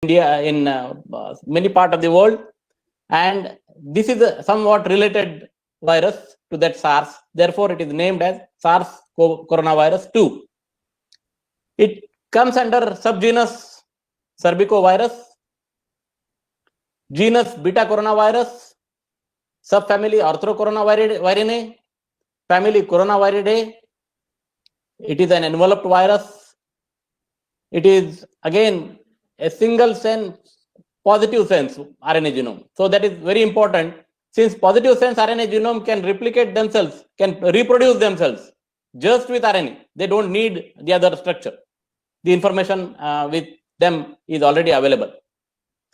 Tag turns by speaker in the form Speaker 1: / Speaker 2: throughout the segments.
Speaker 1: India, in many part of the world, and this is a somewhat related virus to that SARS. Therefore, it is named as SARS coronavirus 2. It comes under subgenus Serpicovirus, genus Beta coronavirus, subfamily Orthocoronavirinae, family Coronaviridae. It is an enveloped virus. It is again a single sense, positive sense RNA genome. So that is very important, since positive sense RNA genome can replicate themselves, can reproduce themselves just with RNA. They don't need the other structure. The information with them is already available.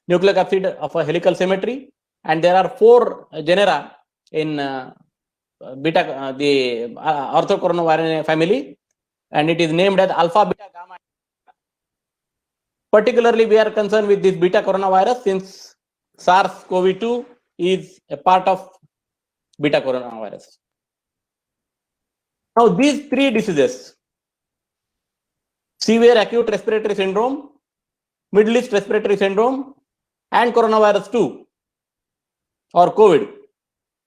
Speaker 1: Nucleic acid of a helical symmetry, and there are 4 genera in beta, the orthocoronavirinae family, and it is named as alpha, beta, gamma. Particularly, we are concerned with this beta coronavirus since SARS-CoV-2 is a part of beta coronavirus. Now, these 3 diseases, severe acute respiratory syndrome, Middle East respiratory syndrome, and coronavirus 2 or COVID,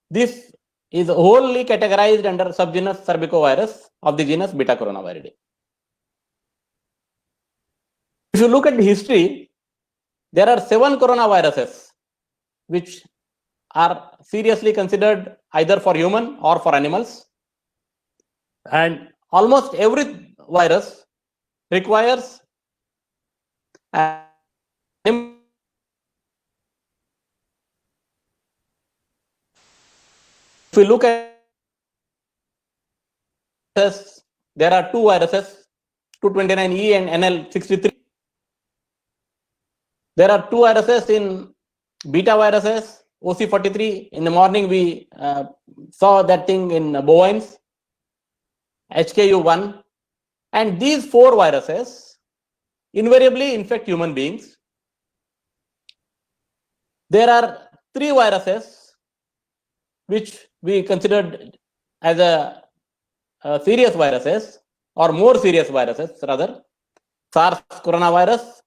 Speaker 1: this is wholly categorized under subgenus Serpicovirus of the genus Beta coronavirinae. If you look at the history, there are 7 coronaviruses which are seriously considered either for human or for animals, and almost every virus requires if we look at this, there are 2 viruses, 229E and NL63. There are 2 viruses in beta viruses, OC43. In the morning, we saw that thing in bovines, HKU1. And these 4 viruses invariably infect human beings. There are 3 viruses which we considered as a serious viruses, or more serious viruses rather: SARS coronavirus,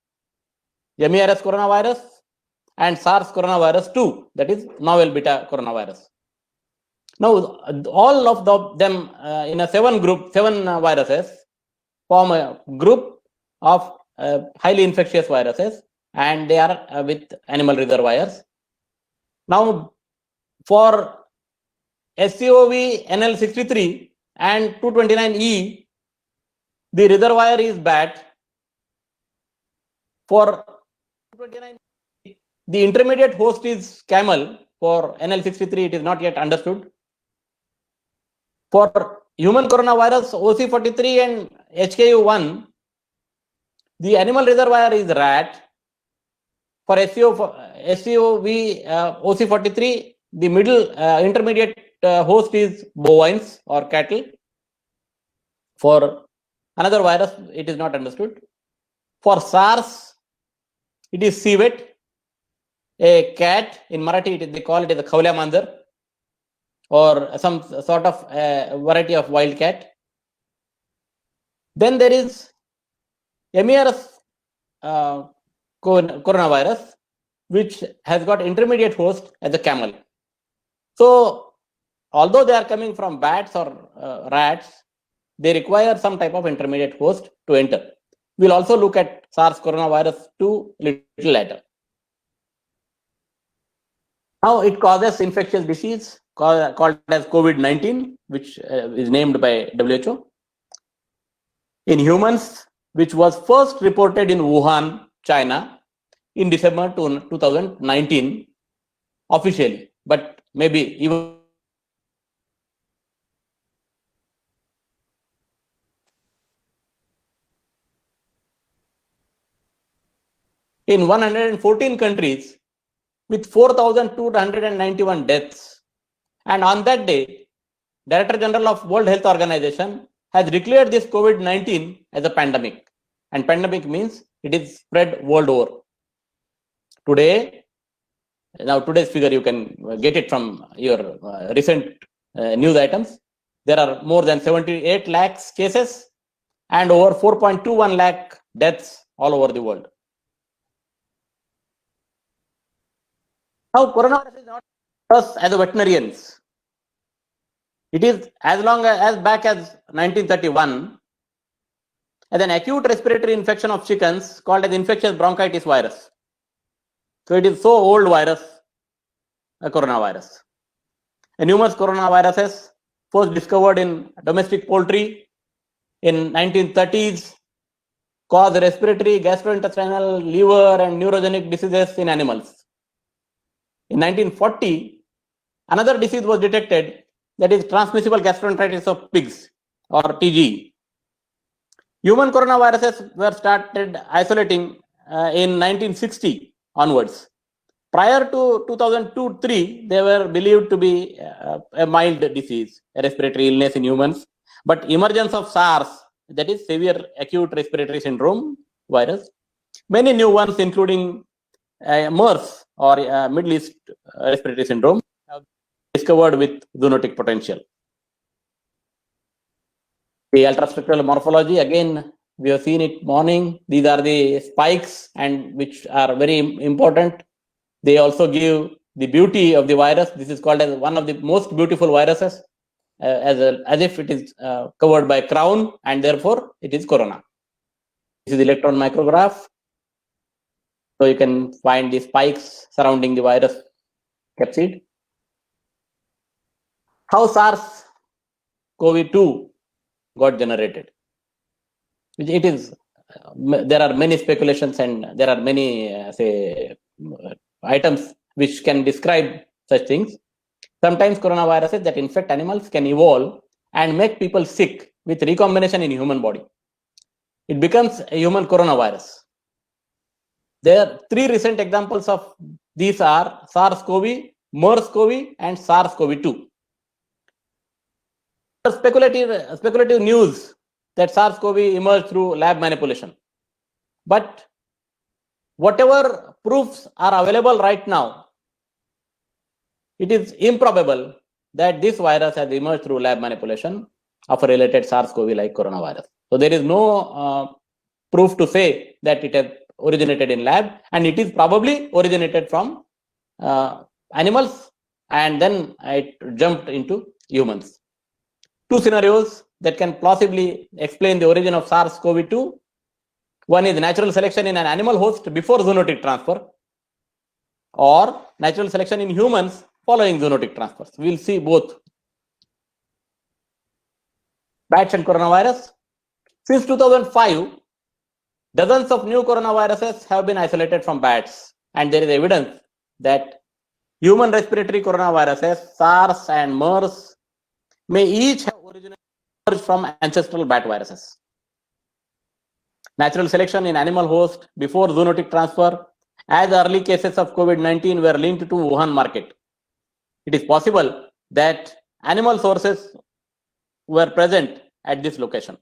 Speaker 1: MERS coronavirus, and SARS coronavirus 2, that is novel beta coronavirus. Now, all of them in a 7 viruses form a group of highly infectious viruses, and they are with animal reservoirs. Now, for SCOV NL63 and 229E, the reservoir is bat. For 229, the intermediate host is camel. For NL63, it is not yet understood. For human coronavirus OC43 and HKU1, the animal reservoir is rat. For SCOV OC43, the middle intermediate host is bovines or cattle. For another virus, it is not understood. For SARS, it is civet, a cat. In Marathi, they call it as a khawla manjar, or some sort of variety of wild cat. Then there is MERS coronavirus, which has got intermediate host as a camel. So, although they are coming from bats or rats, they require some type of intermediate host to enter. We'll also look at SARS coronavirus 2 little later. Now, it causes infectious disease called as COVID-19, which is named by WHO. In humans, which was first reported in Wuhan, China, in December 2019, officially, but maybe even in 114 countries with 4,291 deaths. And on that day, Director General of World Health Organization has declared this COVID-19 as a pandemic. And pandemic means it is spread world over. Today, now today's figure, you can get it from your recent news items. There are more than 78 lakhs cases and over 4.21 lakh deaths all over the world. Now, coronavirus is not us as a veterinarians. It is as long as back as 1931 as an acute respiratory infection of chickens called as infectious bronchitis virus. So it is so old virus, a coronavirus. A numerous coronaviruses first discovered in domestic poultry in 1930s cause respiratory, gastrointestinal, liver and neurogenic diseases in animals. In 1940, another disease was detected, that is transmissible gastroenteritis of pigs or TG. Human coronaviruses were started isolating in 1960 onwards. Prior to 2002-3, they were believed to be a mild disease, a respiratory illness in humans. But emergence of SARS, that is severe acute respiratory syndrome virus, many new ones, including MERS or Middle East respiratory syndrome, have been discovered with zoonotic potential. The ultrastructural morphology, again, we have seen it morning. These are the spikes, and which are very important. They also give the beauty of the virus. This is called as one of the most beautiful viruses, as if it is covered by a crown, and therefore it is corona. This is the electron micrograph. So you can find the spikes surrounding the virus capsid. How SARS-CoV-2 got generated? It is, there are many speculations and there are many items which can describe such things. Sometimes coronaviruses that infect animals can evolve and make people sick with recombination in human body. It becomes a human coronavirus. There are three recent examples of these are SARS-CoV, MERS-CoV, and SARS-CoV-2. Speculative news that SARS-CoV emerged through lab manipulation. But whatever proofs are available right now, it is improbable that this virus has emerged through lab manipulation of a related SARS-CoV-like coronavirus. So there is no proof to say that it has originated in lab, and it is probably originated from animals and then it jumped into humans. Two scenarios that can plausibly explain the origin of SARS-CoV-2. One is natural selection in an animal host before zoonotic transfer, or natural selection in humans following zoonotic transfers. We'll see both. Bats and coronavirus. Since 2005, dozens of new coronaviruses have been isolated from bats, and there is evidence that human respiratory coronaviruses, SARS and MERS, may each have originated from ancestral bat viruses. Natural selection in animal host before zoonotic transfer, as early cases of COVID-19 were linked to Wuhan market. It is possible that animal sources were present at this location.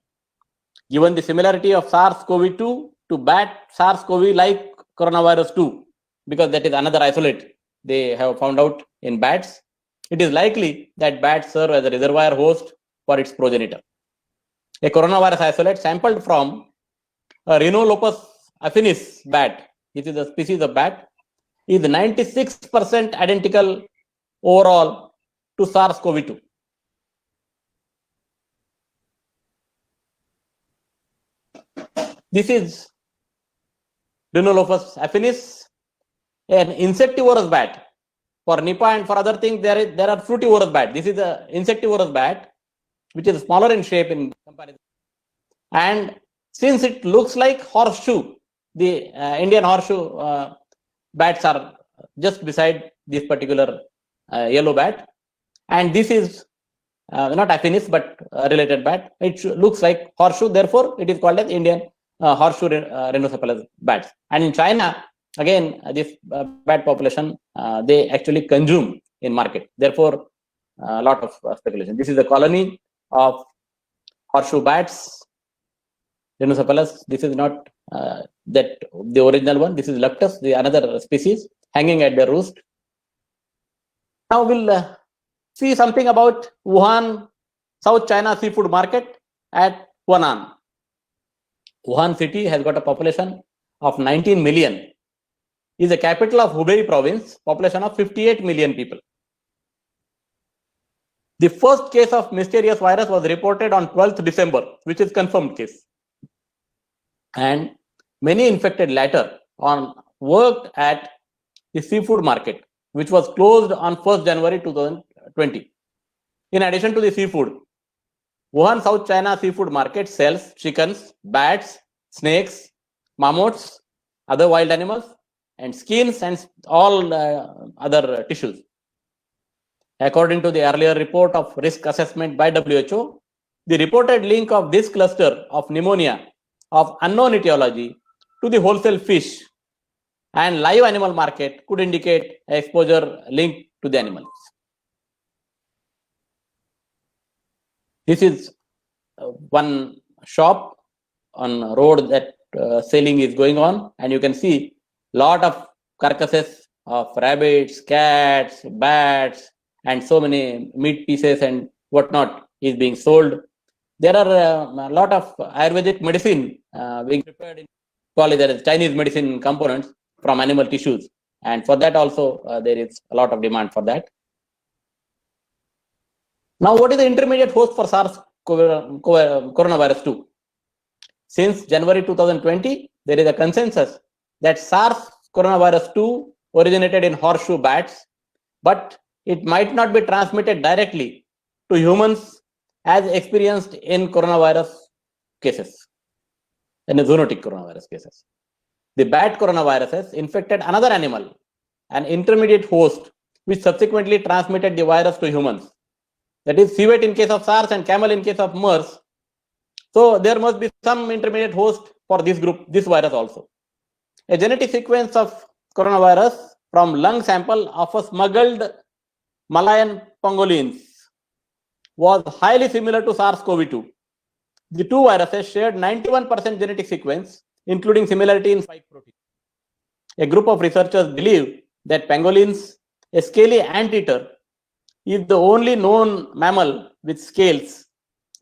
Speaker 1: Given the similarity of SARS-CoV-2 to bat SARS-CoV-like coronavirus 2, because that is another isolate they have found out in bats, it is likely that bats serve as a reservoir host for its progenitor. A coronavirus isolate sampled from a Rhinolopus affinis bat, which is a species of bat, is 96% identical overall to SARS-CoV-2. This is Rhinolopus affinis, an insectivorous bat. For Nipah and for other things, there are fruitivorous bat. This is an insectivorous bat, which is smaller in shape in comparison. And since it looks like horseshoe, the Indian horseshoe bats are just beside this particular yellow bat. And this is not affinis, but related bat. It looks like horseshoe, therefore it is called as Indian horseshoe rhinocephalus bats. And in China, again, this bat population, they actually consume in market. Therefore, a lot of speculation. This is a colony of horseshoe bats, rhinocephalus. This is not that the original one. This is Leptus, the another species hanging at the roost. Now we'll see something about Wuhan, South China seafood market at Huanan. Wuhan city has got a population of 19 million. is the capital of Hubei province, population of 58 million people. The first case of mysterious virus was reported on 12th December, which is confirmed case. And many infected later on worked at the seafood market, which was closed on 1st January 2020. In addition to the seafood, Wuhan, South China seafood market sells chickens, bats, snakes, marmots, other wild animals, and skins and all other tissues. According to the earlier report of risk assessment by WHO, the reported link of this cluster of pneumonia of unknown etiology to the wholesale fish and live animal market could indicate exposure linked to the animals. This is one shop on road that selling is going on, and you can see lot of carcasses of rabbits, cats, bats, and so many meat pieces and whatnot is being sold. There are a lot of Ayurvedic medicine being prepared in college, that is Chinese medicine components from animal tissues, and for that also there is a lot of demand for that. Now, what is the intermediate host for SARS coronavirus 2? Since January 2020, there is a consensus that SARS coronavirus 2 originated in horseshoe bats, but it might not be transmitted directly to humans as experienced in coronavirus cases, in the zoonotic coronavirus cases. The bat coronaviruses infected another animal, an intermediate host, which subsequently transmitted the virus to humans. That is civet in case of SARS and camel in case of MERS. So there must be some intermediate host for this group, this virus also. A genetic sequence of coronavirus from lung sample of a smuggled Malayan pangolins was highly similar to SARS-CoV-2. The two viruses shared 91% genetic sequence, including similarity in spike protein. A group of researchers believe that pangolins, a scaly anteater, is the only known mammal with scales,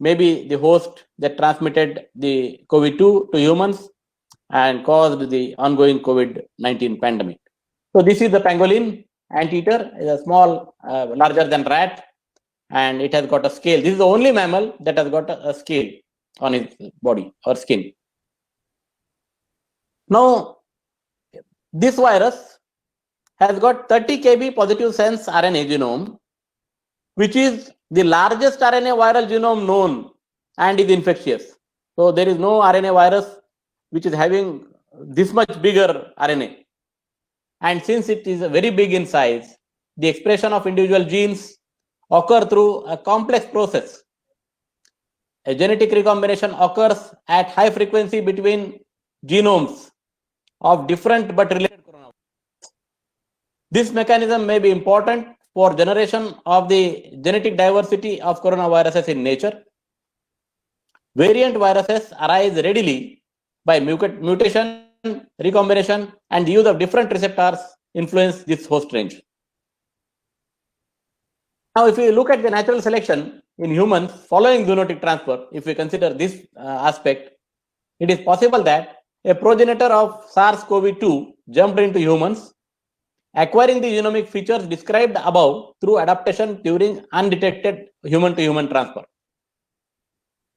Speaker 1: maybe the host that transmitted the COVID-2 to humans and caused the ongoing COVID-19 pandemic. So this is the pangolin anteater, is a small, larger than rat, and it has got a scale. This is the only mammal that has got a scale on its body or skin. Now, this virus has got 30 kb positive sense RNA genome, which is the largest RNA viral genome known and is infectious. So there is no RNA virus which is having this much bigger RNA. And since it is very big in size, the expression of individual genes occur through a complex process. A genetic recombination occurs at high frequency between genomes of different but related coronaviruses. This mechanism may be important for generation of the genetic diversity of coronaviruses in nature. Variant viruses arise readily by mutation, recombination, and the use of different receptors influence this host range. Now, if we look at the natural selection in humans following zoonotic transfer, if we consider this aspect, it is possible that a progenitor of SARS-CoV-2 jumped into humans, acquiring the genomic features described above through adaptation during undetected human-to-human transfer.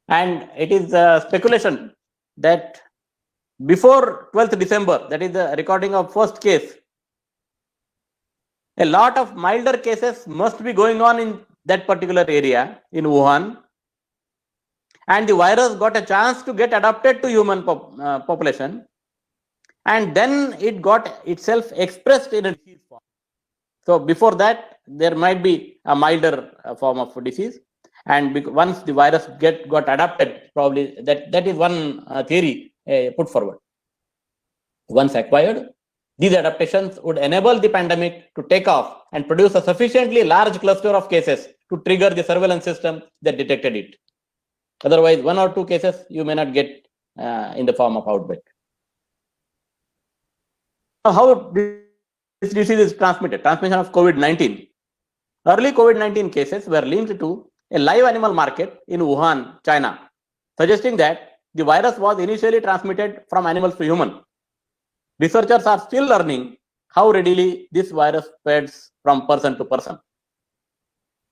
Speaker 1: And it is speculation that before 12th December, that is the recording of first case, a lot of milder cases must be going on in that particular area in Wuhan, and the virus got a chance to get adapted to human population, and then it got itself expressed in a disease form. So before that, there might be a milder form of disease, and once the virus got adapted, probably that is one theory put forward. Once acquired, these adaptations would enable the pandemic to take off and produce a sufficiently large cluster of cases to trigger the surveillance system that detected it. Otherwise, one or two cases you may not get in the form of outbreak. Now, how this disease is transmitted? Transmission of COVID-19. Early COVID-19 cases were linked to a live animal market in Wuhan, China, suggesting that the virus was initially transmitted from animals to human. Researchers are still learning how readily this virus spreads from person to person.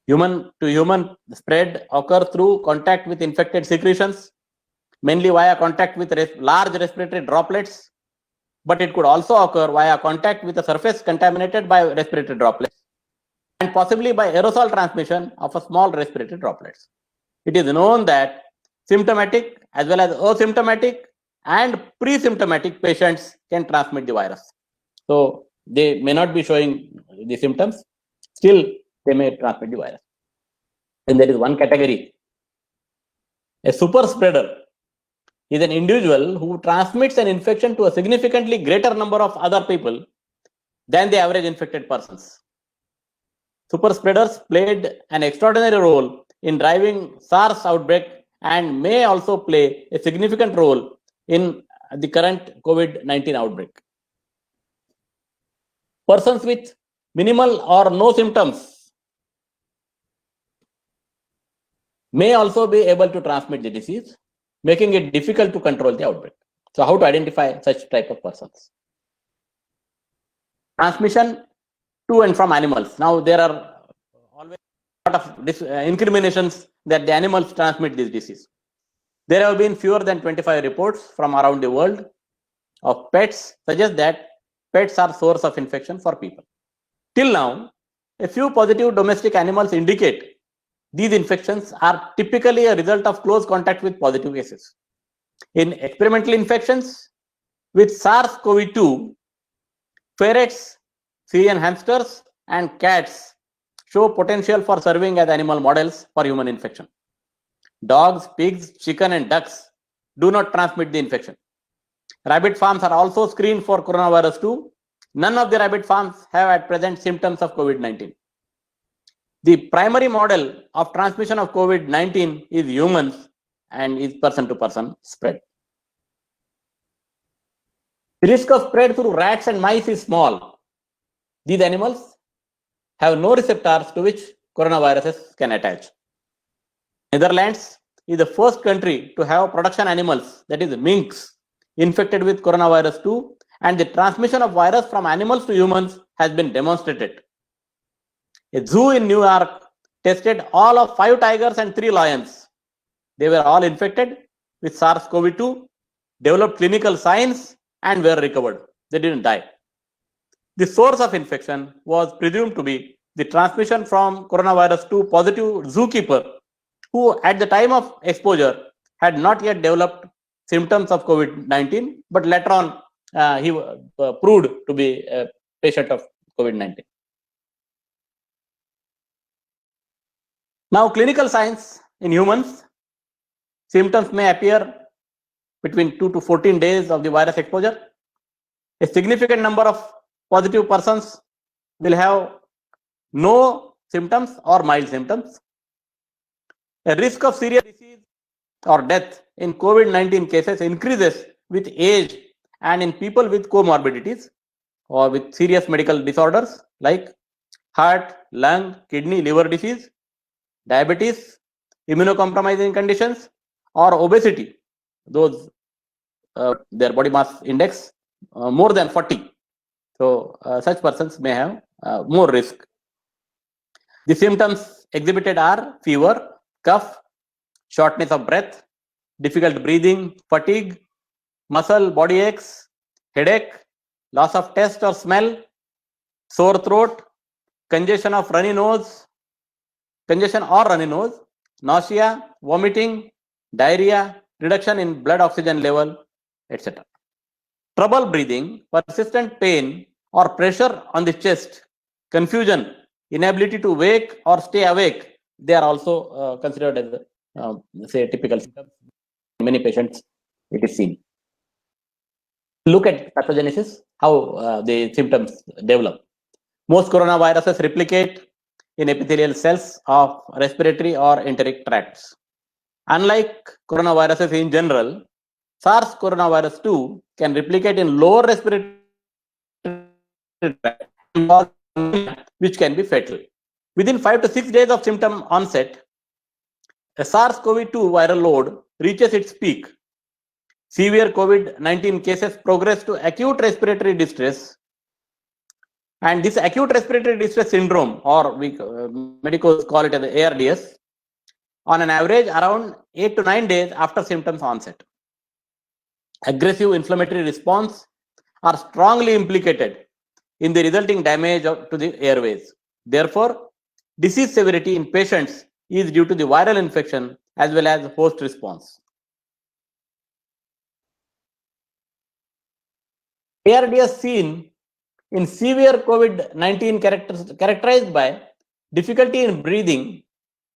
Speaker 1: Human to human spread occurs through contact with infected secretions, mainly via contact with large respiratory droplets, but it could also occur via contact with a surface contaminated by respiratory droplets and possibly by aerosol transmission of a small respiratory droplets. It is known that symptomatic as well as asymptomatic and pre-symptomatic patients can transmit the virus. So they may not be showing the symptoms, still they may transmit the virus. And there is one category. A super spreader is an individual who transmits an infection to a significantly greater number of other people than the average infected persons. Super spreaders played an extraordinary role in driving SARS outbreak and may also play a significant role in the current COVID-19 outbreak. Persons with minimal or no symptoms may also be able to transmit the disease, making it difficult to control the outbreak. So how to identify such type of persons? Transmission to and from animals. Now there are always a lot of incriminations that the animals transmit this disease. There have been fewer than 25 reports from around the world of pets suggest that pets are source of infection for people. Till now, a few positive domestic animals indicate these infections are typically a result of close contact with positive cases. In experimental infections with SARS-CoV-2, ferrets, Syrian hamsters, and cats show potential for serving as animal models for human infection. Dogs, pigs, chicken, and ducks do not transmit the infection. Rabbit farms are also screened for coronavirus 2. None of the rabbit farms have at present symptoms of COVID-19. The primary model of transmission of COVID-19 is humans and is person-to-person spread. The risk of spread through rats and mice is small. These animals have no receptors to which coronaviruses can attach. Netherlands is the first country to have production animals, that is minks, infected with coronavirus 2, and the transmission of virus from animals to humans has been demonstrated. A zoo in New York tested all of 5 tigers and 3 lions. They were all infected with SARS-CoV-2, developed clinical signs, and were recovered. They didn't die. The source of infection was presumed to be the transmission from coronavirus 2 positive zookeeper, who at the time of exposure had not yet developed symptoms of COVID-19, but later on he proved to be a patient of COVID-19. Now, clinical signs in humans. Symptoms may appear between 2 to 14 days of the virus exposure. A significant number of positive persons will have no symptoms or mild symptoms. A risk of serious disease or death in COVID-19 cases increases with age and in people with comorbidities or with serious medical disorders like heart, lung, kidney, liver disease, diabetes, immunocompromising conditions, or obesity. Those their body mass index more than 40. So such persons may have more risk. The symptoms exhibited are fever, cough, shortness of breath, difficult breathing, fatigue, muscle body aches, headache, loss of taste or smell, sore throat, congestion or runny nose, nausea, vomiting, diarrhea, reduction in blood oxygen level, etc. Trouble breathing, persistent pain or pressure on the chest, confusion, inability to wake or stay awake, they are also considered as say typical symptoms. In many patients it is seen. Look at pathogenesis, how the symptoms develop. Most coronaviruses replicate in epithelial cells of respiratory or enteric tracts. Unlike coronaviruses in general, SARS coronavirus 2 can replicate in lower respiratory tract, which can be fatal. Within 5 to 6 days of symptom onset, a SARS-CoV-2 viral load reaches its peak. Severe COVID-19 cases progress to acute respiratory distress And this acute respiratory distress syndrome, or we medicals call it as ARDS, on an average around 8 to 9 days after symptoms onset. Aggressive inflammatory response are strongly implicated in the resulting damage to the airways. Therefore, disease severity in patients is due to the viral infection as well as host response. ARDS seen in severe COVID-19 characterized by difficulty in breathing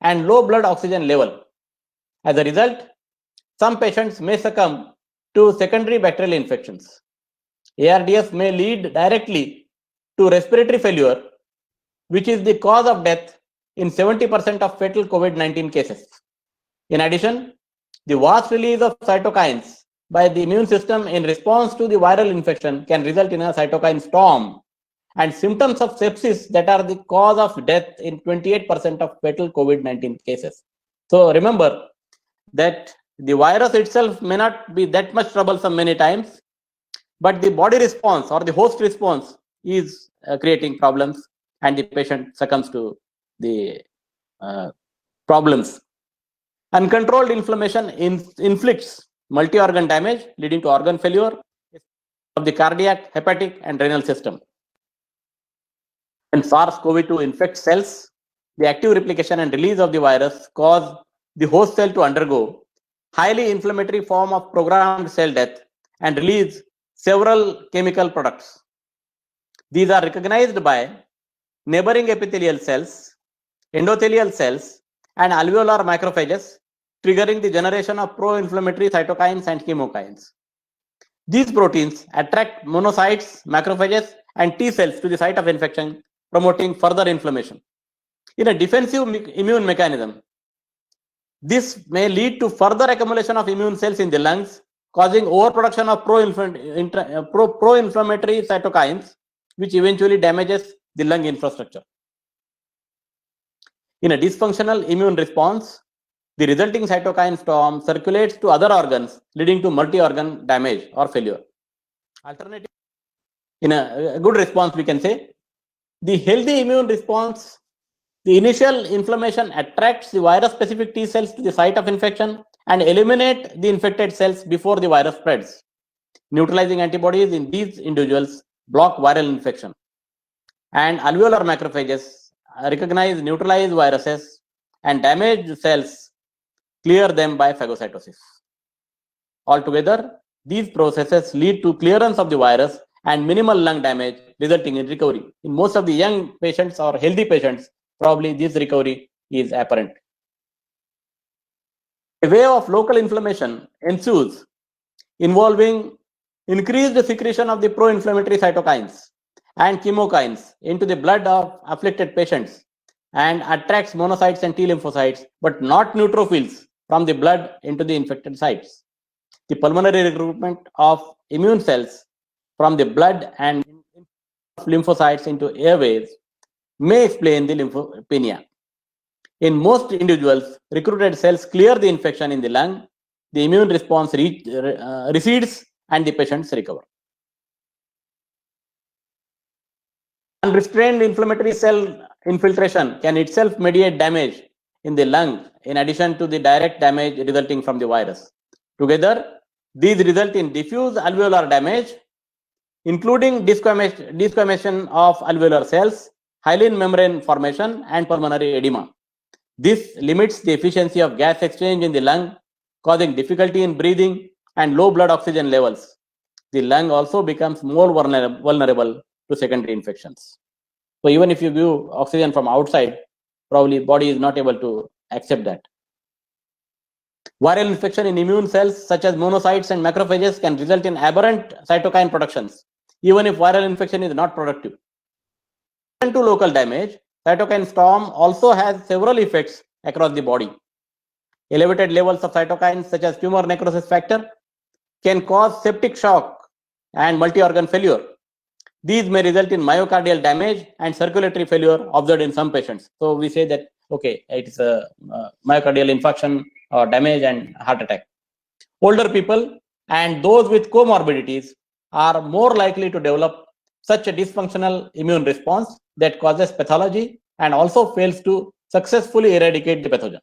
Speaker 1: and low blood oxygen level. As a result, some patients may succumb to secondary bacterial infections. ARDS may lead directly to respiratory failure, which is the cause of death in 70% of fatal COVID-19 cases. In addition, the vast release of cytokines by the immune system in response to the viral infection can result in a cytokine storm and symptoms of sepsis that are the cause of death in 28% of fatal COVID-19 cases. So remember that the virus itself may not be that much troublesome many times, but the body response or the host response is creating problems, and the patient succumbs to the problems. Uncontrolled inflammation inflicts multi-organ damage, leading to organ failure of the cardiac, hepatic, and renal system. When SARS-CoV-2 infects cells, the active replication and release of the virus cause the host cell to undergo highly inflammatory form of programmed cell death and release several chemical products. These are recognized by neighboring epithelial cells, endothelial cells, and alveolar macrophages, triggering the generation of pro-inflammatory cytokines and chemokines. These proteins attract monocytes, macrophages, and T cells to the site of infection, promoting further inflammation. In a defensive immune mechanism, this may lead to further accumulation of immune cells in the lungs, causing overproduction of pro-inflammatory cytokines, which eventually damages the lung infrastructure. In a dysfunctional immune response, the resulting cytokine storm circulates to other organs, leading to multi-organ damage or failure. Alternatively, in a good response, we can say, the healthy immune response, the initial inflammation attracts the virus-specific T cells to the site of infection and eliminate the infected cells before the virus spreads. Neutralizing antibodies in these individuals block viral infection. And alveolar macrophages recognize neutralized viruses and damaged cells, clear them by phagocytosis. Altogether, these processes lead to clearance of the virus and minimal lung damage, resulting in recovery. In most of the young patients or healthy patients, probably this recovery is apparent. A wave of local inflammation ensues, involving increased secretion of the pro-inflammatory cytokines and chemokines into the blood of afflicted patients and attracts monocytes and T lymphocytes, but not neutrophils from the blood into the infected sites. The pulmonary recruitment of immune cells from the blood and lymphocytes into airways may explain the lymphopenia. In most individuals, recruited cells clear the infection in the lung, the immune response recedes, and the patients recover. Unrestrained inflammatory cell infiltration can itself mediate damage in the lung, in addition to the direct damage resulting from the virus. Together, these result in diffuse alveolar damage, including desquamation of alveolar cells, hyaline membrane formation, and pulmonary edema. This limits the efficiency of gas exchange in the lung, causing difficulty in breathing and low blood oxygen levels. The lung also becomes more vulnerable to secondary infections. So even if you give oxygen from outside, probably body is not able to accept that. Viral infection in immune cells such as monocytes and macrophages can result in aberrant cytokine productions, even if viral infection is not productive. To local damage, cytokine storm also has several effects across the body. Elevated levels of cytokines such as tumor necrosis factor can cause septic shock and multi-organ failure. These may result in myocardial damage and circulatory failure observed in some patients. So we say that, okay, it is a myocardial infarction or damage and heart attack. Older people and those with comorbidities are more likely to develop such a dysfunctional immune response that causes pathology and also fails to successfully eradicate the pathogen.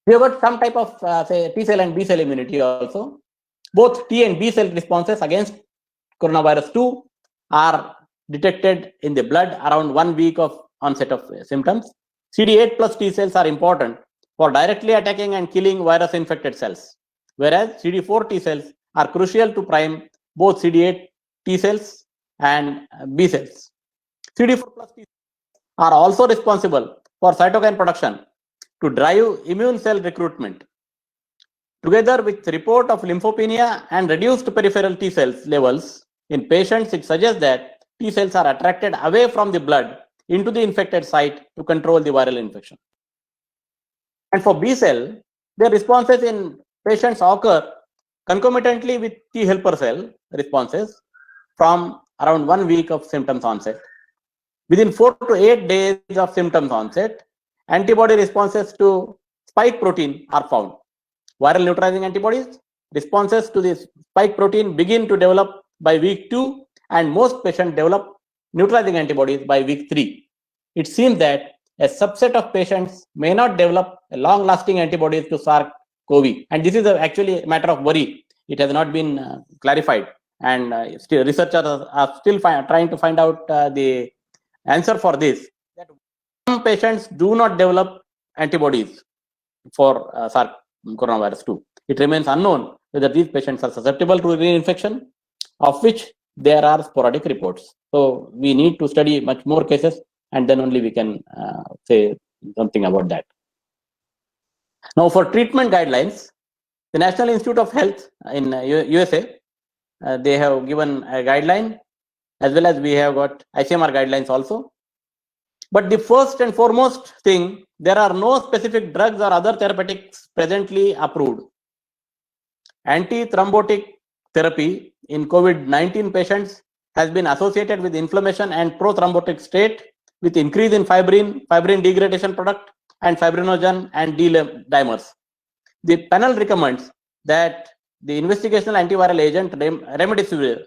Speaker 1: We have got some type of say T cell and B cell immunity also. Both T and B cell responses against coronavirus 2 are detected in the blood around 1 week of onset of symptoms. CD8 plus T cells are important for directly attacking and killing virus infected cells, whereas CD4 T cells are crucial to prime both CD8 T cells and B cells. CD4 plus T cells are also responsible for cytokine production to drive immune cell recruitment. Together with report of lymphopenia and reduced peripheral T cells levels in patients, it suggests that T cells are attracted away from the blood into the infected site to control the viral infection. And for B cell, their responses in patients occur concomitantly with T helper cell responses from around 1 week of symptoms onset. Within 4 to 8 days of symptoms onset, antibody responses to spike protein are found. Viral neutralizing antibodies, responses to this spike protein begin to develop by week 2, and most patients develop neutralizing antibodies by week 3. It seems that a subset of patients may not develop long-lasting antibodies to SARS-CoV, and this is actually a matter of worry. It has not been clarified, and still researchers are still trying to find out the answer for this. That some patients do not develop antibodies for SARS coronavirus 2. It remains unknown whether these patients are susceptible to reinfection, of which there are sporadic reports. So we need to study much more cases, and then only we can say something about that. Now, for treatment guidelines, the National Institute of Health in USA, they have given a guideline, as well as we have got ICMR guidelines also. But the first and foremost thing, there are no specific drugs or other therapeutics presently approved. Antithrombotic therapy in COVID-19 patients has been associated with inflammation and prothrombotic state with increase in fibrin degradation product, and fibrinogen and D-dimers. The panel recommends that the investigational antiviral agent remdesivir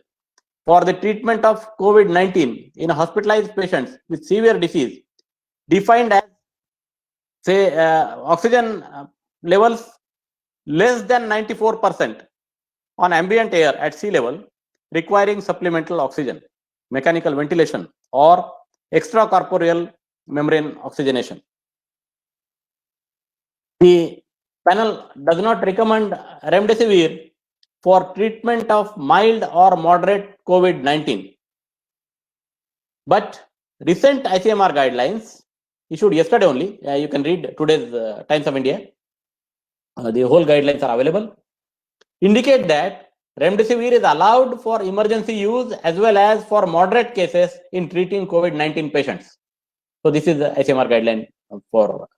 Speaker 1: for the treatment of COVID-19 in hospitalized patients with severe disease, defined as, say, oxygen levels less than 94% on ambient air at sea level, requiring supplemental oxygen, mechanical ventilation, or extracorporeal membrane oxygenation. The panel does not recommend remdesivir for treatment of mild or moderate COVID-19. But recent ICMR guidelines issued yesterday only, you can read today's Times of India, the whole guidelines are available, indicate that remdesivir is allowed for emergency use as well as for moderate cases in treating COVID-19 patients. So this is the ICMR guideline for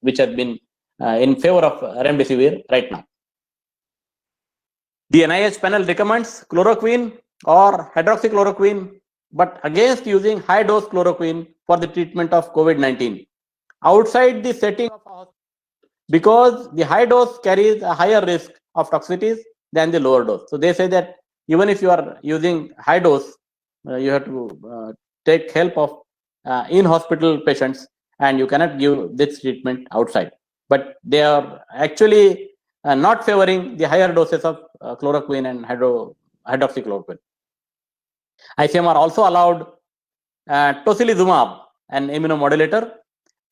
Speaker 1: which has been in favor of remdesivir right now. The NIH panel recommends chloroquine or hydroxychloroquine, but against using high dose chloroquine for the treatment of COVID-19 outside the setting of a hospital, because the high dose carries a higher risk of toxicities than the lower dose. So they say that even if you are using high dose, you have to take help of in-hospital patients, and you cannot give this treatment outside. But they are actually not favoring the higher doses of chloroquine and hydroxychloroquine. ICMR also allowed tocilizumab, an immunomodulator,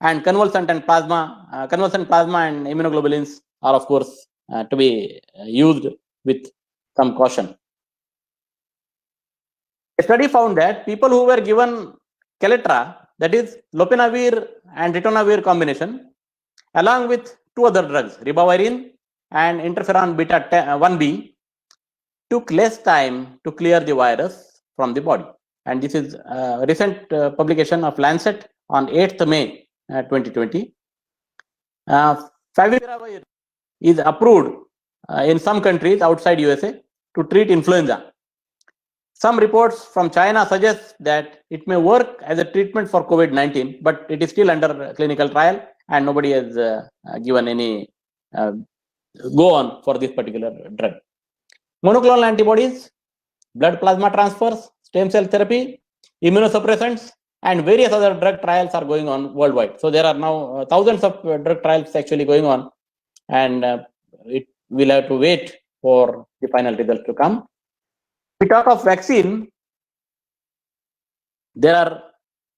Speaker 1: and convalescent plasma and immunoglobulins are, of course, to be used with some caution. A study found that people who were given Kaletra, that is lopinavir and ritonavir combination, along with two other drugs, ribavirin and interferon beta 1b, took less time to clear the virus from the body. And this is a recent publication of Lancet on 8th May 2020. Favipiravir is approved in some countries outside USA to treat influenza. Some reports from China suggest that it may work as a treatment for COVID-19, but it is still under clinical trial and nobody has given any go on for this particular drug. Monoclonal antibodies, blood plasma transfers, stem cell therapy, immunosuppressants, and various other drug trials are going on worldwide. So there are now thousands of drug trials actually going on, and it will have to wait for the final results to come. We talk of vaccine. There are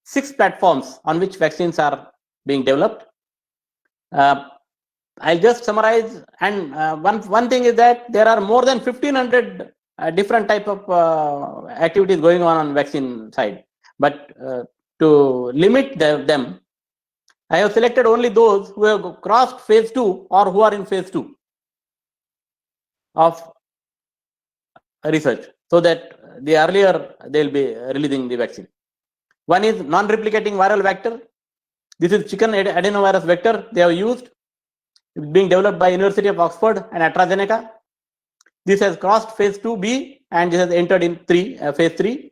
Speaker 1: 6 platforms on which vaccines are being developed. I'll just summarize, and one thing is that there are more than 1,500 different type of activities going on vaccine side. But to limit them, I have selected only those who have crossed phase 2 or who are in phase 2 of research, so that the earlier they will be releasing the vaccine. One is non-replicating viral vector. This is chicken adenovirus vector they have used. It's being developed by University of Oxford and AstraZeneca. This has crossed phase 2B and this has entered in phase 3.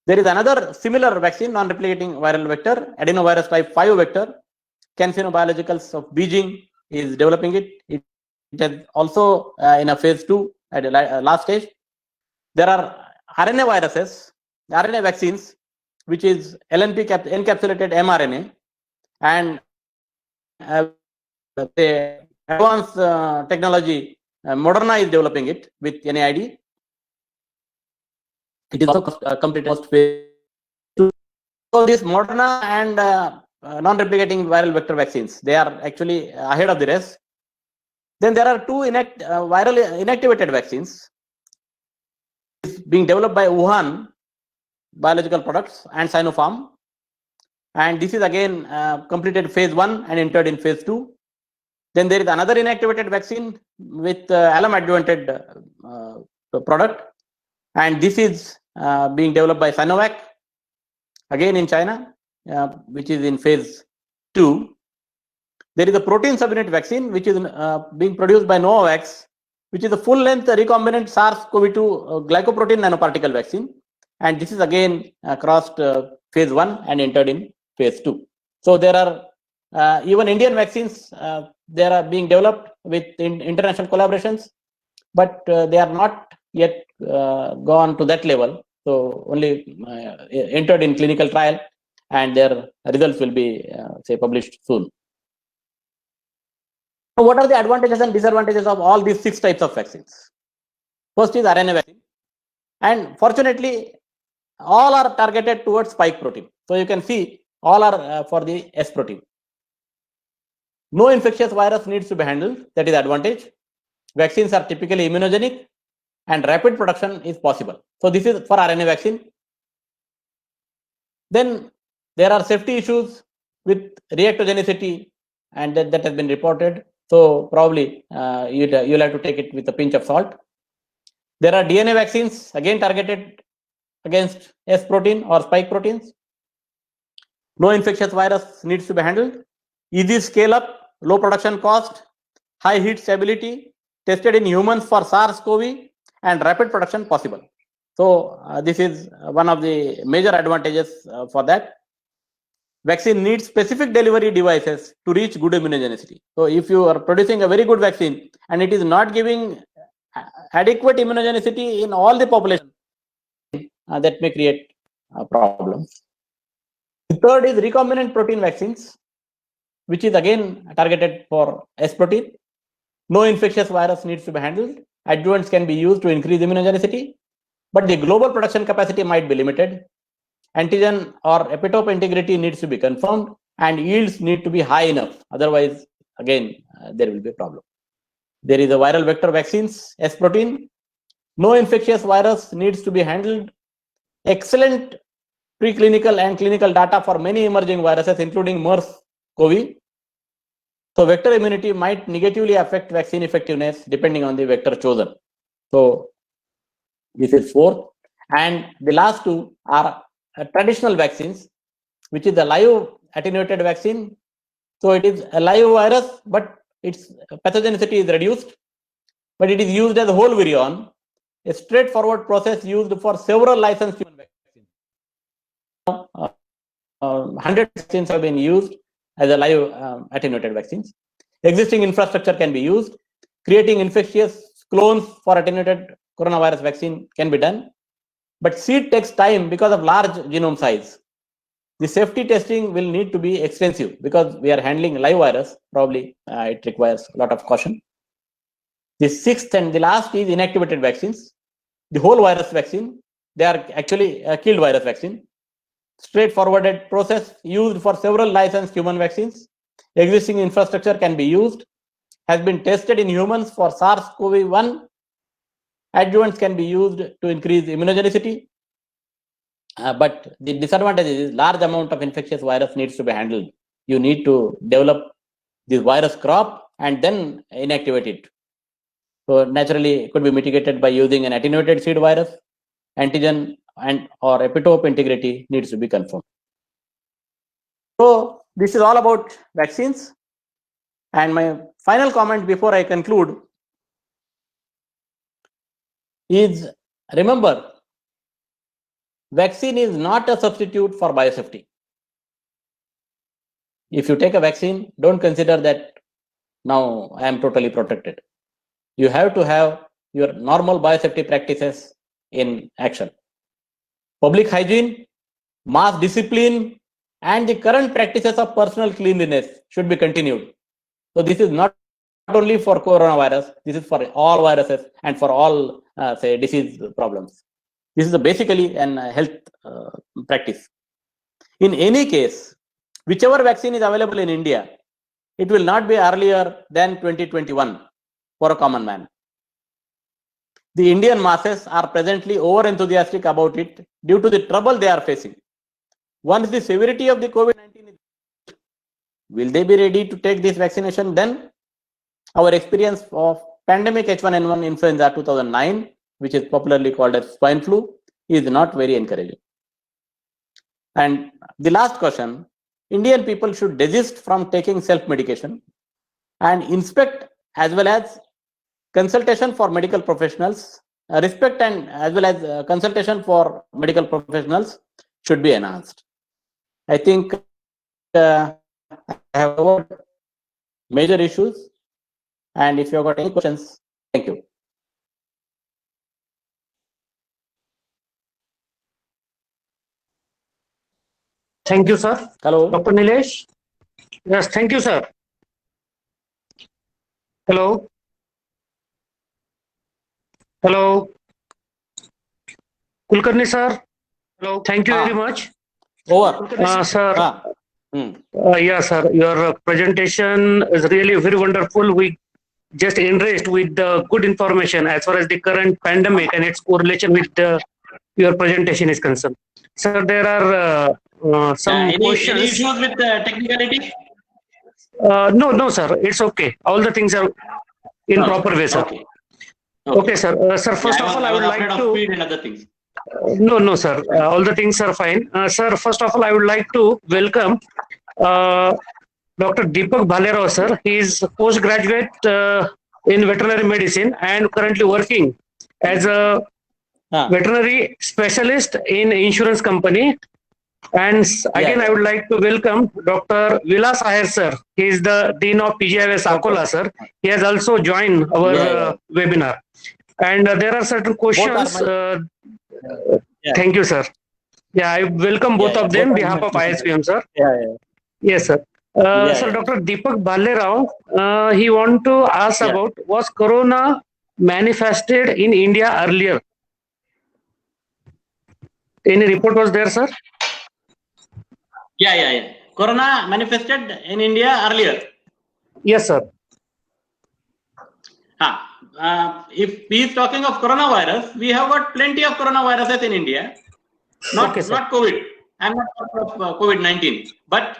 Speaker 1: There is another similar vaccine, non-replicating viral vector, adenovirus type 5 vector. CanSino Biologicals of Beijing is developing it. It is also in a phase 2 at the last stage. There are RNA viruses, RNA vaccines, which is LNP encapsulated mRNA, and the advanced technology, Moderna is developing it with NIAID. It is also completed phase 2. So this Moderna and non-replicating viral vector vaccines, they are actually ahead of the rest. Then there are 2 viral inactivated vaccines being developed by Wuhan Biological Products and Sinopharm, and this is again completed phase 1 and entered in phase 2. Then there is another inactivated vaccine with alum adjuvanted product, and this is being developed by Sinovac, again in China, which is in phase 2. There is a protein subunit vaccine which is being produced by Novavax, which is a full-length recombinant SARS-CoV-2 glycoprotein nanoparticle vaccine, and this is again crossed phase 1 and entered in phase 2. So there are even Indian vaccines, they are being developed with international collaborations, but they are not yet gone to that level. So only entered in clinical trial, and their results will be say published soon. So what are the advantages and disadvantages of all these 6 types of vaccines? First is RNA vaccine, and fortunately all are targeted towards spike protein. So you can see all are for the S protein. No infectious virus needs to be handled. That is advantage. Vaccines are typically immunogenic and rapid production is possible. So this is for RNA vaccine. Then there are safety issues with reactogenicity, and that has been reported. So probably you'll have to take it with a pinch of salt. There are DNA vaccines, again targeted against S protein or spike proteins. No infectious virus needs to be handled. Easy scale up, low production cost, high heat stability, tested in humans for SARS-CoV, and rapid production possible. So this is one of the major advantages for that. Vaccine needs specific delivery devices to reach good immunogenicity. So if you are producing a very good vaccine and it is not giving adequate immunogenicity in all the population, that may create problems. The third is recombinant protein vaccines, which is again targeted for S protein. No infectious virus needs to be handled. Adjuvants can be used to increase immunogenicity, but the global production capacity might be limited. Antigen or epitope integrity needs to be confirmed, and yields need to be high enough. Otherwise, again, there will be a problem. There is a viral vector vaccines, S protein. No infectious virus needs to be handled. Excellent preclinical and clinical data for many emerging viruses, including MERS-CoV. So vector immunity might negatively affect vaccine effectiveness depending on the vector chosen. So this is 4th. And the last 2 are traditional vaccines, which is the live attenuated vaccine. So it is a live virus, but its pathogenicity is reduced, but it is used as a whole virion, a straightforward process used for several licensed human vaccines. 100 vaccines have been used as a live attenuated vaccines. Existing infrastructure can be used. Creating infectious clones for attenuated coronavirus vaccine can be done. But seed takes time because of large genome size. The safety testing will need to be extensive because we are handling live virus. Probably it requires a lot of caution. The sixth and the last is inactivated vaccines. The whole virus vaccine, they are actually a killed virus vaccine. Straightforward process used for several licensed human vaccines. Existing infrastructure can be used. Has been tested in humans for SARS-CoV-1. Adjuvants can be used to increase immunogenicity. But the disadvantage is large amount of infectious virus needs to be handled. You need to develop this virus crop and then inactivate it. So naturally, it could be mitigated by using an attenuated seed virus. Antigen and or epitope integrity needs to be confirmed. So this is all about vaccines. And my final comment before I conclude is, remember, vaccine is not a substitute for biosafety. If you take a vaccine, don't consider that now I am totally protected. You have to have your normal biosafety practices in action. Public hygiene, mass discipline, and the current practices of personal cleanliness should be continued. So this is not only for coronavirus, this is for all viruses and for all say disease problems. This is basically an health practice. In any case, whichever vaccine is available in India, it will not be earlier than 2021 for a common man. The Indian masses are presently over-enthusiastic about it due to the trouble they are facing. Once the severity of the COVID-19 is, will they be ready to take this vaccination then? Our experience of pandemic H1N1 influenza 2009, which is popularly called as swine flu, is not very encouraging. And the last question, Indian people should desist from taking self-medication and inspect as well as consultation for medical professionals, respect and as well as consultation for medical professionals should be enhanced. I think I have covered major issues, and if you have got any questions, thank you.
Speaker 2: Thank you, sir.
Speaker 1: Hello.
Speaker 2: Dr. Nilesh. Yes, thank you, sir. Hello. Hello. Kulkarni, sir. Hello. Thank you very much.
Speaker 1: Over.
Speaker 2: Sir. Yeah, sir. Your presentation is really very wonderful. We just enriched with the good information as far as the current pandemic and its correlation with your presentation is concerned. Sir, there are some questions.
Speaker 1: Any issues with technicality?
Speaker 2: No, sir. It's okay. All the things are in proper way, sir. Okay, sir. Sir, first of all, I would like to.
Speaker 1: Speed and other things.
Speaker 2: No, sir. All the things are fine. Sir, first of all, I would like to welcome Dr. Deepak Bhalerao, sir. He is a postgraduate in veterinary medicine and currently working as a veterinary specialist in insurance company. And again, I would like to welcome Dr. Vilas Aher, sir. He is the Dean of PGIS Akola, sir. He has also joined our webinar. And there are certain questions. Thank you, sir. Yeah, I welcome both of them on behalf of ISPM, sir. Yes, sir. Sir, Dr. Deepak Bhalerao, he want to ask about, was corona manifested in India earlier? Any report was there, sir?
Speaker 1: Yeah. Corona manifested in India earlier.
Speaker 2: Yes, sir.
Speaker 1: If he is talking of coronavirus, we have got plenty of coronaviruses in India. Not COVID. I'm not talking of COVID-19. But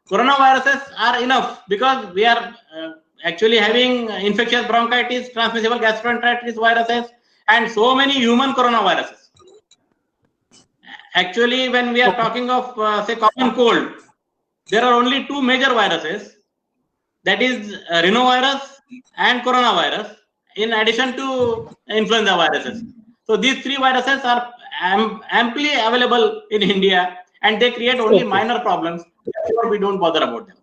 Speaker 1: coronaviruses are enough because we are actually having infectious bronchitis, transmissible gastroenteritis viruses, and so many human coronaviruses. Actually, when we are talking of say common cold, there are only two major viruses, that is rhinovirus and coronavirus, in addition to influenza viruses. So these three viruses are amply available in India, and they create only minor problems. Therefore, we don't bother about them.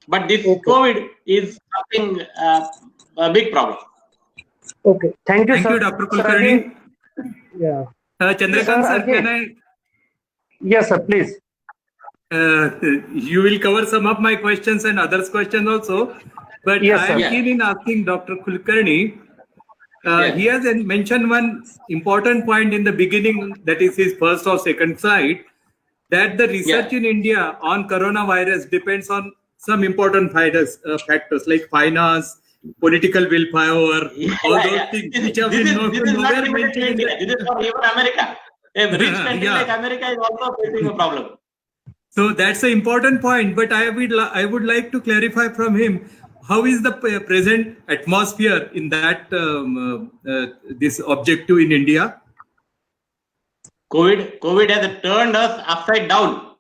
Speaker 1: But this COVID is something a big problem.
Speaker 2: Okay. Thank you,
Speaker 3: Thank
Speaker 2: sir.
Speaker 3: you, Dr.
Speaker 2: Sir,
Speaker 3: Kulkarni.
Speaker 2: again, yeah.
Speaker 3: Chandrakant
Speaker 2: Sir,
Speaker 3: sir,
Speaker 2: again.
Speaker 3: can I?
Speaker 2: Yes, sir. Please.
Speaker 3: You will cover some of my questions and others' questions also. But
Speaker 2: Yes,
Speaker 3: I
Speaker 2: sir.
Speaker 3: am
Speaker 1: Yeah.
Speaker 3: keen in asking Dr. Kulkarni.
Speaker 1: Yes.
Speaker 3: He has mentioned one important point in the beginning, that is his first or second slide, that the research
Speaker 1: Yeah.
Speaker 3: in India on coronavirus depends on some important factors like finance, political willpower, all
Speaker 1: Yeah,
Speaker 3: those
Speaker 1: yeah.
Speaker 3: things
Speaker 1: This
Speaker 3: which have
Speaker 1: this
Speaker 3: been
Speaker 1: is this is not
Speaker 3: nowhere
Speaker 1: limited to
Speaker 3: mentioned in
Speaker 1: India. This is
Speaker 3: the.
Speaker 1: for even America. A rich country like
Speaker 3: Yeah.
Speaker 1: America is also facing a problem.
Speaker 3: So that's an important point, but I would like to clarify from him, how is the present atmosphere in that this objective in India?
Speaker 1: COVID has turned us upside down,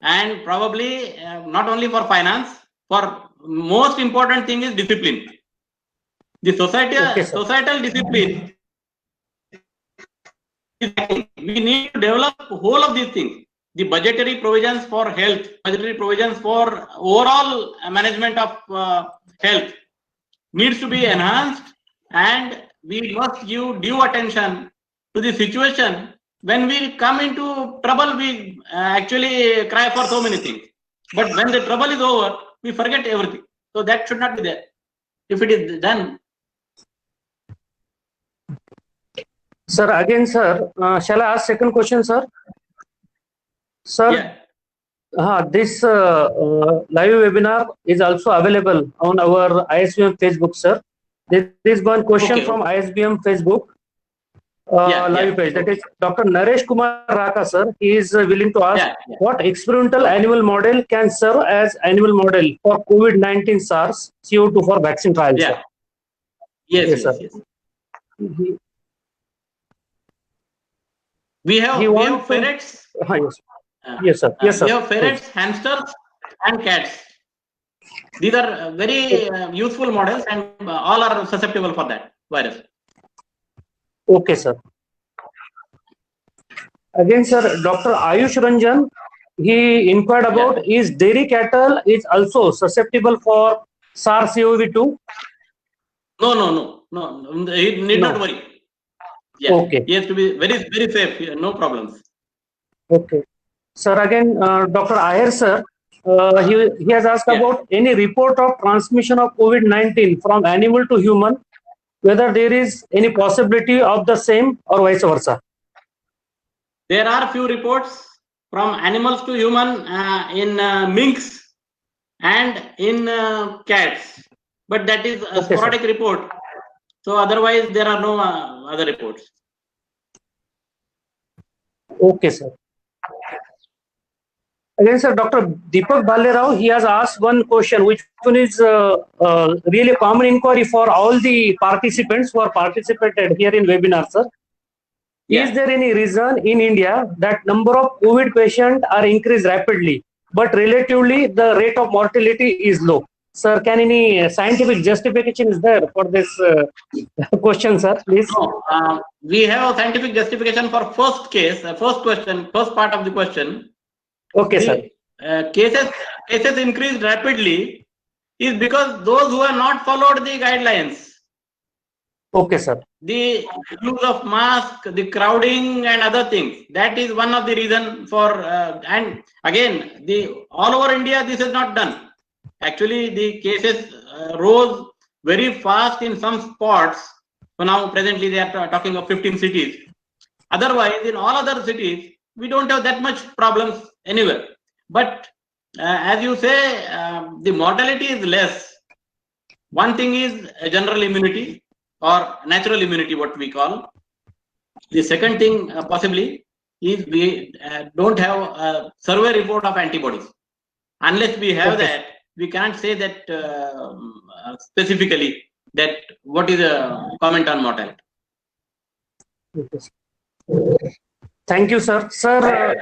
Speaker 1: and probably not only for finance. For most important thing is discipline. The
Speaker 2: Okay, sir.
Speaker 1: societal discipline. We need to develop whole of these things. The budgetary provisions for health, budgetary provisions for overall management of health needs to be enhanced, and we must give due attention to the situation. When we come into trouble, we actually cry for so many things. But when the trouble is over, we forget everything. So that should not be there. If it is done.
Speaker 2: Sir, again, sir, shall I ask second question, sir? Sir,
Speaker 1: Yeah.
Speaker 2: this live webinar is also available on our ISBM Facebook, sir. There is one question
Speaker 1: Okay,
Speaker 2: from
Speaker 1: okay.
Speaker 2: ISBM Facebook
Speaker 1: Yeah,
Speaker 2: live
Speaker 1: yeah.
Speaker 2: page. That is Dr. Naresh Kumar Raka, sir. He is willing to ask,
Speaker 1: Yeah, yeah.
Speaker 2: what experimental animal model can serve as animal model for COVID-19 SARS CO2 for vaccine trials?
Speaker 1: Yeah.
Speaker 2: Sir?
Speaker 1: Yes,
Speaker 2: Yes,
Speaker 1: yes,
Speaker 2: sir.
Speaker 1: yes. We have ferrets.
Speaker 2: Yes. Yes, sir. Yes, sir.
Speaker 1: We have ferrets, hamsters, and cats. These are very useful models, and all are susceptible for that virus.
Speaker 2: Okay, sir. Again, sir, Dr. Ayush Ranjan, he inquired about, is dairy cattle is also susceptible for SARS-CoV-2?
Speaker 1: No. He need not worry. Yeah.
Speaker 2: Okay.
Speaker 1: He has to be very, very safe. No problems.
Speaker 2: Okay. Sir, again, Dr. Ayer, sir, he has asked about any report of transmission of COVID-19 from animal to human, whether there is any possibility of the same or vice versa.
Speaker 1: There are few reports from animals to human in minks and in cats, but that is a sporadic report. So otherwise, there are no other reports.
Speaker 2: Okay, sir. Again, sir, Dr. Deepak Bhalerao, he has asked one question, which one is really a common inquiry for all the participants who are participated here in webinar, sir. Is there any reason in India that number of COVID patients are increased rapidly, but relatively the rate of mortality is low? Sir, can any scientific justification is there for this question, sir, please?
Speaker 1: No, we have a scientific justification for first case, first question, first part of the question.
Speaker 2: Okay, sir.
Speaker 1: Cases increased rapidly is because those who have not followed the guidelines.
Speaker 2: Okay, sir.
Speaker 1: The use of mask, the crowding, and other things. That is one of the reason for. And again, all over India, this is not done. Actually, the cases rose very fast in some spots. So now, presently, they are talking of 15 cities. Otherwise, in all other cities, we don't have that much problems anywhere. But as you say, the mortality is less. One thing is general immunity or natural immunity, what we call. The second thing possibly is we don't have a survey report of antibodies. Unless we have that, we can't say that specifically that what is a comment on mortality.
Speaker 2: Thank you, sir. Sir,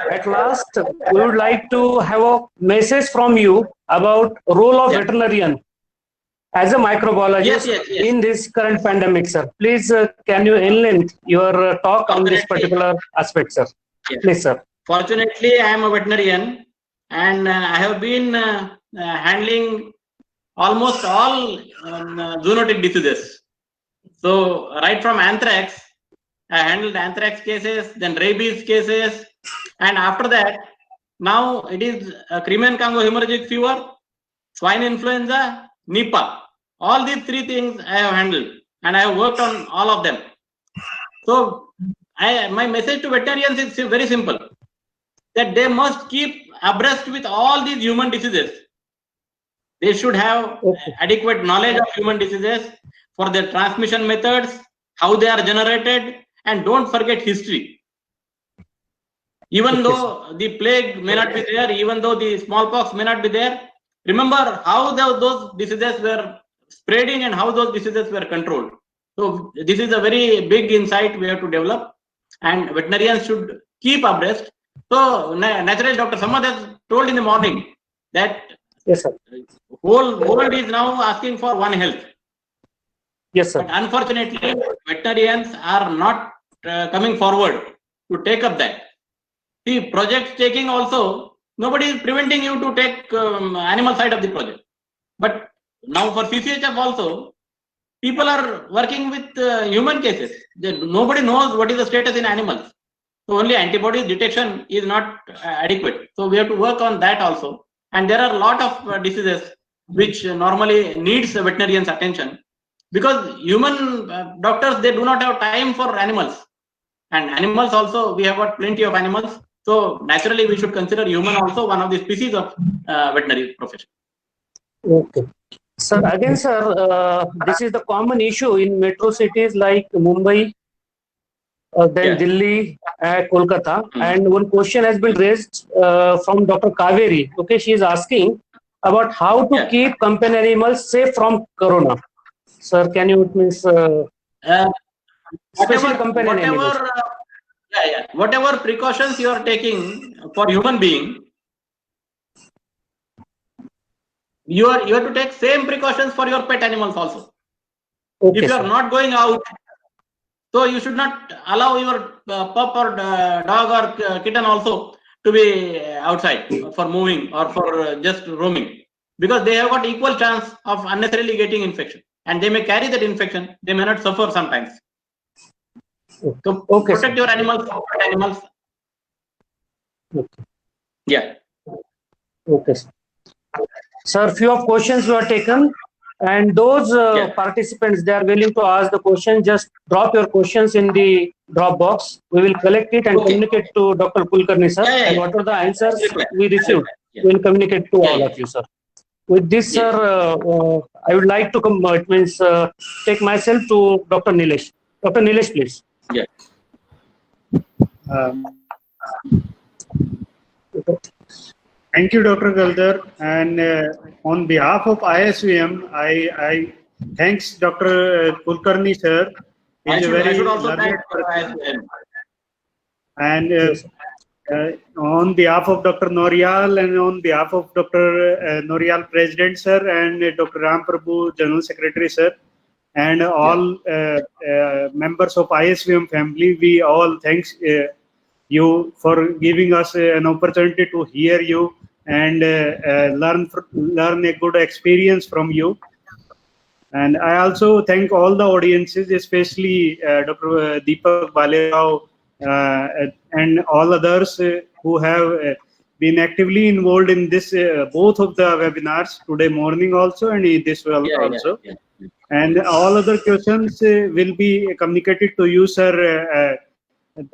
Speaker 2: at last, we would like to have a message from you about role of veterinarian as a microbiologist in this current pandemic, sir. Please, can you enlist your talk on this particular aspect, sir? Please, sir.
Speaker 1: Fortunately, I am a veterinarian, and I have been handling almost all zoonotic diseases. So right from anthrax, I handled anthrax cases, then rabies cases, and after that, now it is Crimean Congo hemorrhagic fever, swine influenza, Nipah. All these three things I have handled, and I have worked on all of them. So my message to veterinarians is very simple, that they must keep abreast with all these human diseases. They should have adequate knowledge of human diseases, for their transmission methods, how they are generated, and don't forget history. Even though the plague may not be there, even though the smallpox may not be there, remember how those diseases were spreading and how those diseases were controlled. So this is a very big insight we have to develop, and veterinarians should keep abreast. So naturally, Dr. Samad has told in the morning that
Speaker 2: Yes, sir.
Speaker 1: whole world is now asking for One Health.
Speaker 2: Yes, sir.
Speaker 1: But unfortunately, veterinarians are not coming forward to take up that. See, project taking also, nobody is preventing you to take animal side of the project. But now for CCHF also, people are working with human cases. Nobody knows what is the status in animals. So only antibody detection is not adequate. So we have to work on that also. And there are a lot of diseases which normally needs a veterinarian's attention, because human doctors, they do not have time for animals, and animals also, we have got plenty of animals. So naturally we should consider human also one of the species of veterinary profession.
Speaker 2: Okay. Sir, again, sir, this is the common issue in metro cities like Mumbai, then Delhi, Kolkata. And one question has been raised from Dr. Kaveri. Okay, she is asking about how to keep companion animals safe from corona. Sir, can you especially companion animals?
Speaker 1: Whatever precautions you are taking for human being, you have to take same precautions for your pet animals also.
Speaker 2: Okay,
Speaker 1: if you are not going out, so you should not allow your pup or dog or kitten also to be outside for moving or for just roaming, because they have got equal chance of unnecessarily getting infection, and they may carry that infection. They may not suffer sometimes. So protect your animals, pet animals.
Speaker 2: Okay.
Speaker 1: Yeah.
Speaker 2: Okay. Sir, few of questions were taken, and those participants, they are willing to ask the question. Just drop your questions in the drop box. We will collect it and communicate to Dr. Kulkarni, sir. And what are the answers we received, we will communicate to all of you, sir. With this, sir, I would like to take myself to Dr. Nilesh. Dr. Nilesh, please.
Speaker 1: Yeah.
Speaker 4: Thank you, Dr. Galdar. And on behalf of ISVM, I thanks Dr. Kulkarni, sir.
Speaker 1: I should also thank ISVM.
Speaker 4: And on behalf of Dr. Norial and on behalf of Dr. Norial President, sir, and Dr. Ram Prabhu, General Secretary, sir, and all members of ISVM family, we all thanks you for giving us an opportunity to hear you and learn a good experience from you. And I also thank all the audiences, especially Dr. Deepak Bhalerao and all others who have been actively involved in this both of the webinars today morning also and this also. And all other questions will be communicated to you, sir.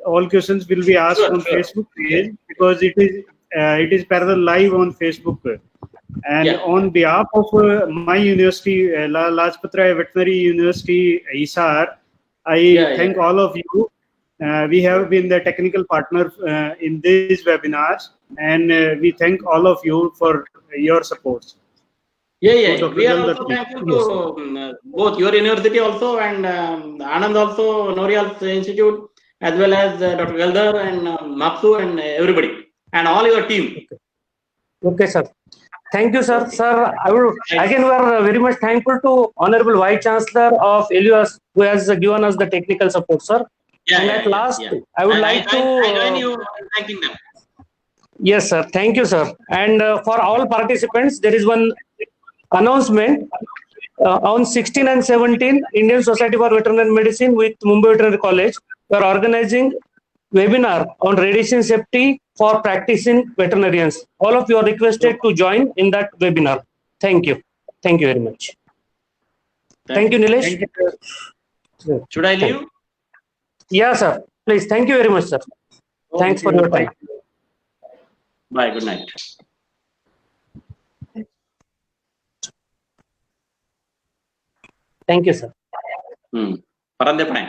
Speaker 4: All questions will be asked on Facebook page, because it is parallel live on Facebook. And on behalf of my university, Lajpat Rai Veterinary University, Hisar, I thank all of you. We have been the technical partner in these webinars, and we thank all of you for your support.
Speaker 1: So we are also thankful to both your university also and Anand also, Norial's Institute, as well as Dr. Galdar and Mapsu and everybody, and all your team.
Speaker 2: Okay, sir. Thank you, sir. Sir, I would again, we are very much thankful to Honorable Vice Chancellor of LUS, who has given us the technical support, sir. And at last, I would like to
Speaker 1: join you in thanking them.
Speaker 2: Yes, sir. Thank you, sir. And for all participants, there is one announcement. On 16 and 17, Indian Society for Veterinary Medicine with Mumbai Veterinary College, we are organizing webinar on radiation safety for practicing veterinarians. All of you are requested to join in that webinar. Thank you. Thank you very much. Thank you, Nilesh.
Speaker 4: Thank you, sir.
Speaker 1: Should I leave?
Speaker 2: Yeah, sir. Please. Thank you very much, sir. Thanks for
Speaker 4: Thank you.
Speaker 2: your time.
Speaker 1: Bye. Good night.
Speaker 2: Thank you, sir.
Speaker 1: Parande Pranay.